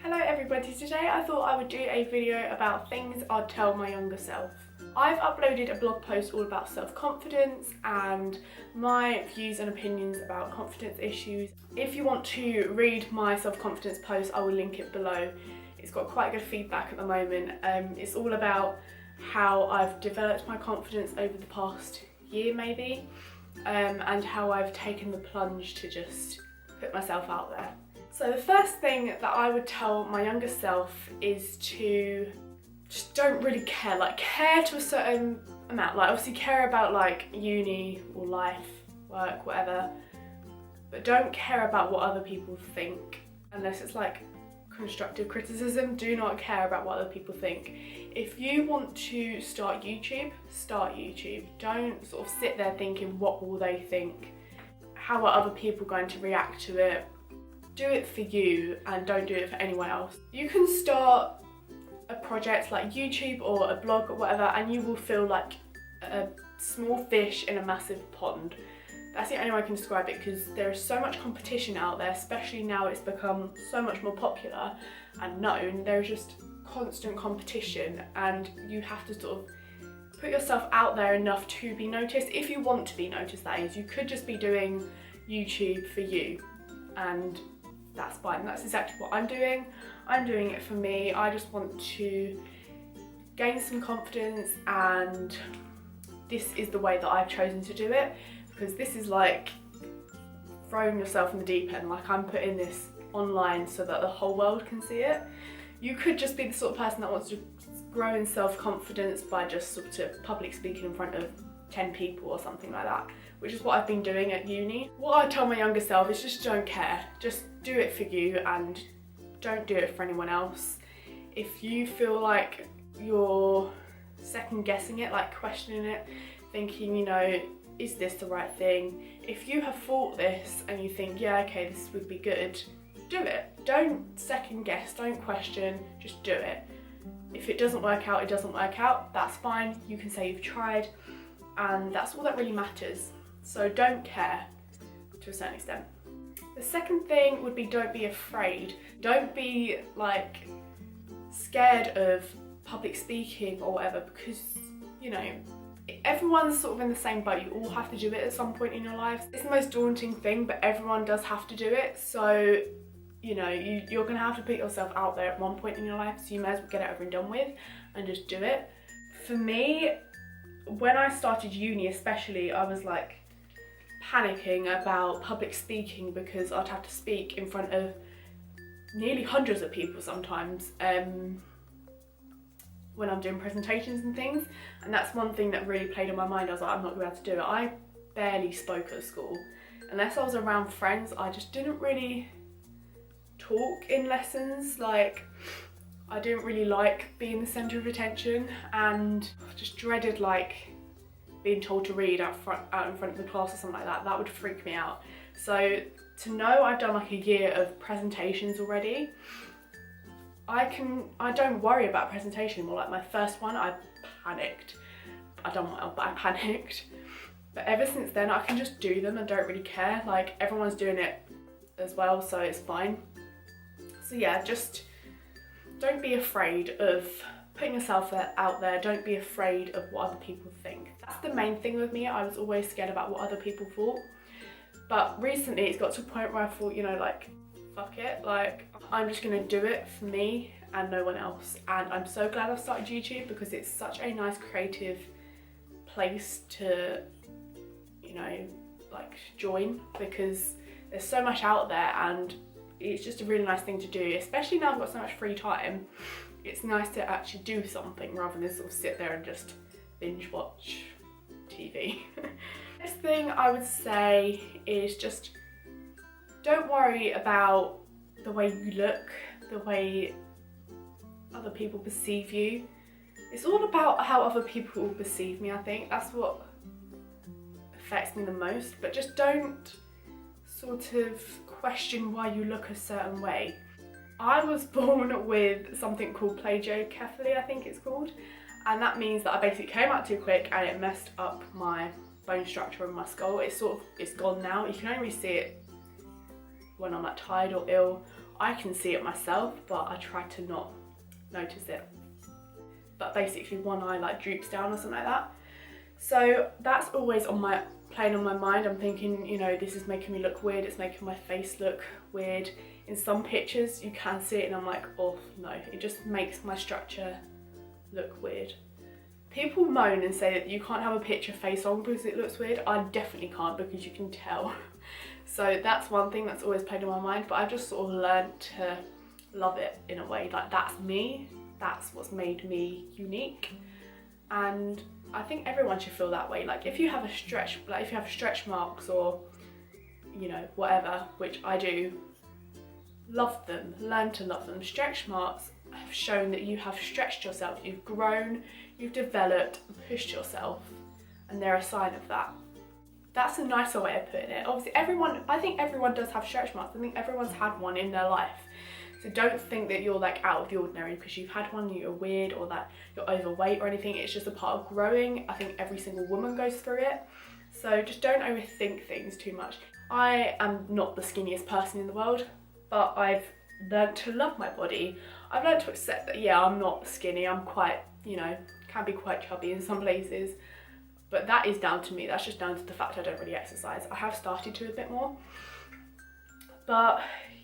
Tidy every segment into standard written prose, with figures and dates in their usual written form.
Hello everybody, today I thought I would do a video about things I'd tell my younger self. I've uploaded a blog post all about self-confidence and my views and opinions about confidence issues. If you want to read my self-confidence post, I will link it below. It's got quite good feedback at the moment. It's all about how I've developed my confidence over the past year maybe, and how I've taken the plunge to just put myself out there. So the first thing that I would tell my younger self is to just don't really care, care to a certain amount, obviously care about uni or life, work, whatever, but don't care about what other people think unless it's constructive criticism. Do not care about what other people think. If you want to start YouTube, start YouTube. Don't sort of sit there thinking what will they think, how are other people going to react to it. Do it for you and don't do it for anyone else. You can start a project like YouTube or a blog or whatever and you will feel like a small fish in a massive pond. That's the only way I can describe it, because there is so much competition out there, especially now it's become so much more popular and known. There's just constant competition and you have to sort of put yourself out there enough to be noticed. If you want to be noticed, that is. You could just be doing YouTube for you and that's fine. That's exactly what I'm doing. I'm doing it for me. I just want to gain some confidence, and this is the way that I've chosen to do it, because this is like throwing yourself in the deep end. I'm putting this online so that the whole world can see it. You could just be the sort of person that wants to grow in self-confidence by just sort of public speaking in front of 10 people or something like that, which is what I've been doing at uni. What I tell my younger self is just don't care. Just do it for you and don't do it for anyone else. If you feel like you're second guessing it, questioning it, thinking, is this the right thing? If you have thought this and you think, yeah, okay, this would be good, do it. Don't second guess, don't question, just do it. If it doesn't work out, it doesn't work out, that's fine. You can say you've tried, and that's all that really matters. So don't care to a certain extent. The second thing would be don't be afraid. Don't be scared of public speaking or whatever, because everyone's sort of in the same boat. You all have to do it at some point in your lives. It's the most daunting thing, but everyone does have to do it. So you're gonna have to put yourself out there at one point in your life, so you may as well get it over and done with and just do it. For me, when I started uni especially, I was panicking about public speaking, because I'd have to speak in front of nearly hundreds of people sometimes when I'm doing presentations and things, and that's one thing that really played on my mind. I was like, I'm not going to be able to do it. I barely spoke at school. Unless I was around friends, I just didn't really talk in lessons. I didn't really like being the centre of attention, and I just dreaded being told to read out in front of the class or something like that. That would freak me out. So to know I've done a year of presentations already, I don't worry about presentation anymore. My first one, I panicked. I done well, but I panicked. But ever since then, I can just do them and don't really care. Everyone's doing it as well, so it's fine. So yeah, just don't be afraid of putting yourself out there. Don't be afraid of what other people think. That's the main thing with me. I was always scared about what other people thought. But recently it's got to a point where I thought, fuck it. I'm just gonna do it for me and no one else. And I'm so glad I've started YouTube, because it's such a nice creative place to, join, because there's so much out there and it's just a really nice thing to do, especially now I've got so much free time. It's nice to actually do something rather than sort of sit there and just binge watch TV. Next thing I would say is just don't worry about the way you look, the way other people perceive you. It's all about how other people perceive me, I think. That's what affects me the most. But just don't sort of question why you look a certain way. I was born with something called plagiocephaly, I think it's called, and that means that I basically came out too quick and it messed up my bone structure in my skull. It's gone now. You can only see it when I'm tired or ill, I can see it myself, but I try to not notice it. But basically one eye like droops down or something like that. So that's always playing on my mind. I'm thinking, you know, this is making me look weird, it's making my face look weird. In some pictures you can see it and I'm like, oh no, it just makes my structure look weird. People moan and say that you can't have a picture face on because it looks weird. I definitely can't, because you can tell. So that's one thing that's always played on my mind, but I've just sort of learned to love it in a way. Like, that's me, that's what's made me unique. And I think everyone should feel that way. Like, if you have stretch marks or, you know, whatever, which I do, love them, learn to love them. Stretch marks have shown that you have stretched yourself, you've grown, you've developed, pushed yourself, and they're a sign of that. That's a nicer way of putting it. Obviously I think everyone does have stretch marks. I think everyone's had one in their life. So don't think that you're like out of the ordinary because you've had one, you're weird, or that you're overweight or anything. It's just a part of growing. I think every single woman goes through it. So just don't overthink things too much. I am not the skinniest person in the world, but I've learned to love my body. I've learned to accept that, yeah, I'm not skinny. I'm quite, you know, can be quite chubby in some places. But that is down to me. That's just down to the fact I don't really exercise. I have started to a bit more. But,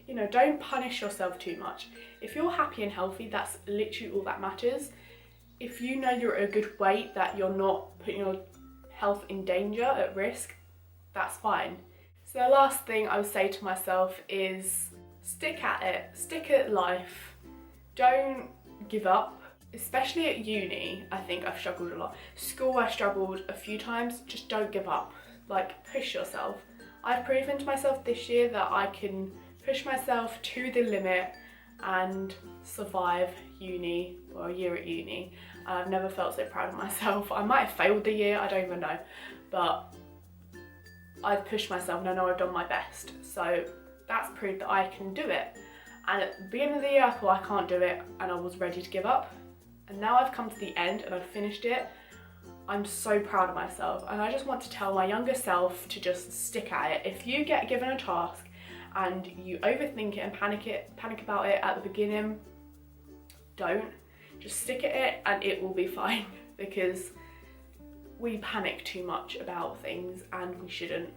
you know, don't punish yourself too much. If you're happy and healthy, that's literally all that matters. If you know you're at a good weight, that you're not putting your health in danger, at risk, that's fine. So the last thing I would say to myself is stick at it, stick at life. Don't give up. Especially at uni, I think I've struggled a lot. School, I struggled a few times. Just don't give up. Like, push yourself. I've proven to myself this year that I can push myself to the limit and survive uni, or a year at uni. And I've never felt so proud of myself. I might have failed the year, I don't even know. But I've pushed myself and I know I've done my best. So that's proof that I can do it. And at the beginning of the year, I thought I can't do it and I was ready to give up. And now I've come to the end and I've finished it. I'm so proud of myself, and I just want to tell my younger self to just stick at it. If you get given a task and you overthink it and panic about it at the beginning, don't. Just stick at it and it will be fine, because we panic too much about things and we shouldn't.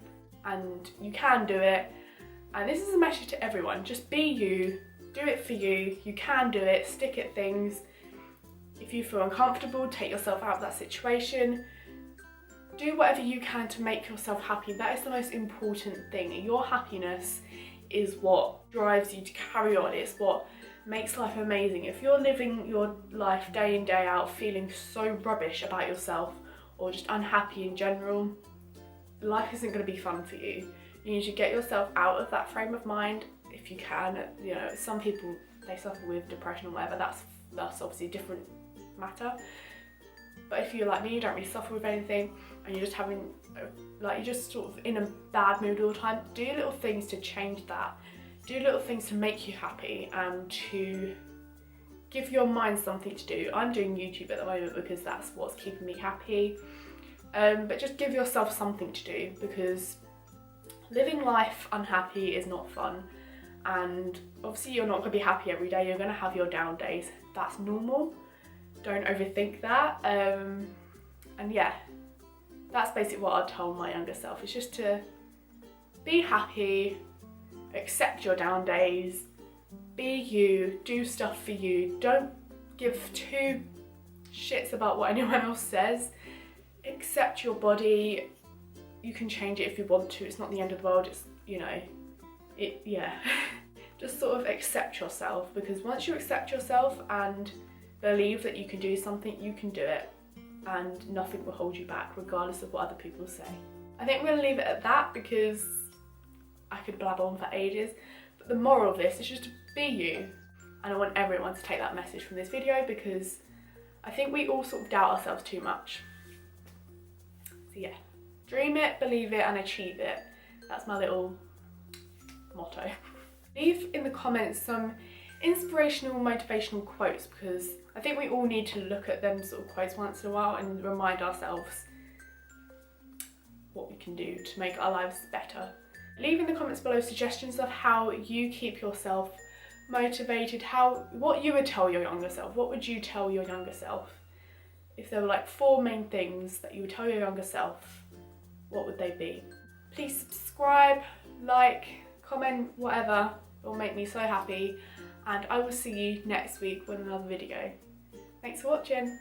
And you can do it. And this is a message to everyone. Just be you, do it for you. You can do it, stick at things. If you feel uncomfortable, take yourself out of that situation. Do whatever you can to make yourself happy. That is the most important thing. Your happiness is what drives you to carry on. It's what makes life amazing. If you're living your life day in, day out feeling so rubbish about yourself, or just unhappy in general, life isn't going to be fun for you. You need to get yourself out of that frame of mind if you can. You know, some people, they suffer with depression or whatever. That's obviously a different matter. But if you're like me, you don't really suffer with anything, and you're just having, like, you're just sort of in a bad mood all the time, do little things to change that. Do little things to make you happy and to give your mind something to do. I'm doing YouTube at the moment because that's what's keeping me happy. But just give yourself something to do, because living life unhappy is not fun. And obviously you're not going to be happy every day. You're going to have your down days. That's normal. Don't overthink that. And yeah, that's basically what I'd tell my younger self. It's just to be happy, accept your down days, be you, do stuff for you. Don't give two shits about what anyone else says. Accept your body. You can change it if you want to. It's not the end of the world. It's, you know, yeah. Just sort of accept yourself, because once you accept yourself and believe that you can do something, you can do it, and nothing will hold you back regardless of what other people say. I think we're going to leave it at that, because I could blab on for ages, but the moral of this is just to be you. And I want everyone to take that message from this video, because I think we all sort of doubt ourselves too much. So yeah, dream it, believe it, and achieve it. That's my little motto. Leave in the comments some inspirational, motivational quotes, because I think we all need to look at them sort of quotes once in a while and remind ourselves what we can do to make our lives better. Leave in the comments below suggestions of how you keep yourself motivated, what you would tell your younger self. What would you tell your younger self? If there were like 4 main things that you would tell your younger self, what would they be? Please subscribe, like, comment, whatever. It will make me so happy. And I will see you next week with another video. Thanks for watching.